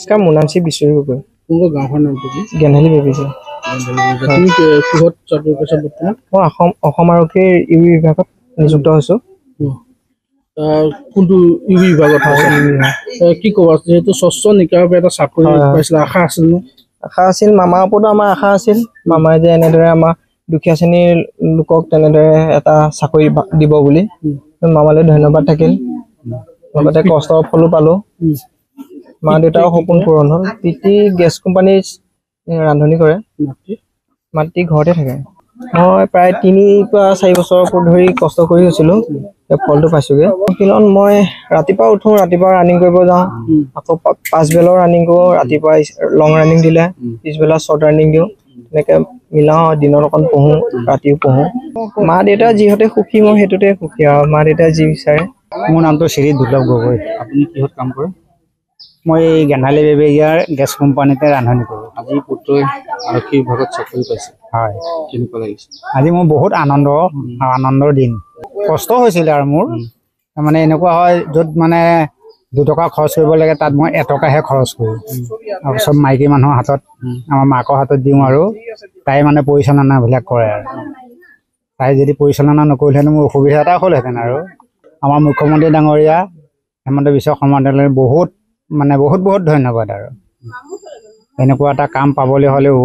নমস্কাৰ, মোৰ নাম শ্ৰী বিশ্বজিৎ গগৈ। কোনটো গাঁৱৰ নামটো কি? গেন্ধালি বেবিছে। তুমি কিহত চাকৰি কৰিছা বৰ্তমান? মই অসম আৰক্ষীৰ ইউ বিভাগত নিযুক্ত হৈছোঁ। কোনটো ইউ বিভাগত আছে? কি ক'বা, যিহেতু স্বচ্ছ নিকাভাৱে এটা চাকৰি পাইছিলে, আশা আছিল নে? আশা আছিল, মামাৰ ওপৰতো আমাৰ আশা আছিল। মামাই যে এনেদৰে আমাৰ দুখীয়া শ্ৰেণীৰ লোকক তেনেদৰে এটা চাকৰি দিব বুলি। মামালৈ ধন্যবাদ থাকিল। লগতে কষ্টৰ ফলো পালোঁ। মা দেউতাও সপোন পূৰণ হ'ল। পিতৃ গেছ কোম্পানীৰ ৰান্ধনি কৰে, মাতৃ ঘৰতে থাকে। মই প্ৰায় 3 পৰা 4 বছৰ ধৰি কষ্ট কৰি আছিলোঁ, ফলটো পাইছোঁগৈ। ফিল্ডত মই ৰাতিপুৱা উঠোঁ, ৰাতিপুৱা ৰানিং কৰিব যাওঁ, আকৌ পাছবেলাও ৰানিং কৰোঁ। ৰাতিপুৱা লং ৰানিং দিলে পিছবেলা শ্বৰ্ট ৰানিং দিওঁ, তেনেকৈ মিলাওঁ। দিনত অকণ পঢ়োঁ, ৰাতিও পঢ়োঁ। মা দেউতা যিহঁতে সুখী, মই সেইটোতে সুখী আৰু। মা দেউতাই যি বিচাৰে। মোৰ নামটো শ্ৰী দুৰ্লভ গগৈ। আপুনি কিহত কাম কৰে? মই গেন্ধালি বেবেৰীয়াৰ গেছ কোম্পানীতে ৰান্ধনি কৰোঁ। আজি পুত্ৰই আৰক্ষী বিভাগত চাকৰি পাইছে, হয়। কেনেকুৱা লাগিছে? আজি মোৰ বহুত আনন্দৰ দিন। কষ্ট হৈছিলে আৰু মোৰ মানে এনেকুৱা হয়, য'ত মানে 2 টকা খৰচ কৰিব লাগে, তাত মই 1 টকাহে খৰচ কৰোঁ। আৰু চব মাইকী মানুহৰ হাতত, আমাৰ মাকৰ হাতত দিওঁ, আৰু তাই মানে পৰিচালনাবিলাক কৰে। আৰু তাই যদি পৰিচালনা নকৰিলেহেঁতেন মোৰ অসুবিধা এটা হ'লহেঁতেন। আৰু আমাৰ মুখ্যমন্ত্ৰী ডাঙৰীয়া হেমন্ত বিশ্ব শৰ্মালৈ বহুত ধন্যবাদ। আৰু এনেকুৱা এটা কাম পাবলৈ হ'লেও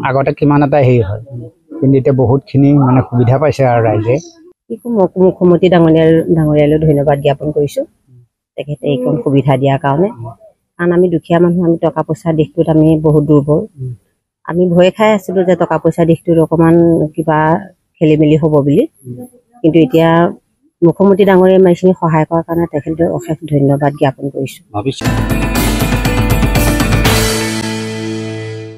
আগতে কিমান এটা হেৰি হয়, কিন্তু এতিয়া বহুতখিনি মানে সুবিধা পাইছে আৰু ৰাইজে। মুখ্যমন্ত্ৰী ডাঙৰীয়ালৈ ধন্যবাদ জ্ঞাপন কৰিছোঁ, তেখেতে এইকণ সুবিধা দিয়াৰ কাৰণে। কাৰণ আমি দুখীয়া মানুহ, আমি টকা পইচা দিশটোত আমি বহুত দুৰ্বল। আমি ভয় খাই আছিলোঁ যে টকা পইচা দিশটোত অকণমান কিবা খেলি মেলি হ'ব বুলি, কিন্তু এতিয়া মুখ্যমন্ত্ৰী ডাঙৰীয়াই ইমানখিনি সহায় কৰাৰ কাৰণে তেখেতলৈ অশেষ ধন্যবাদ জ্ঞাপন কৰিছোঁ।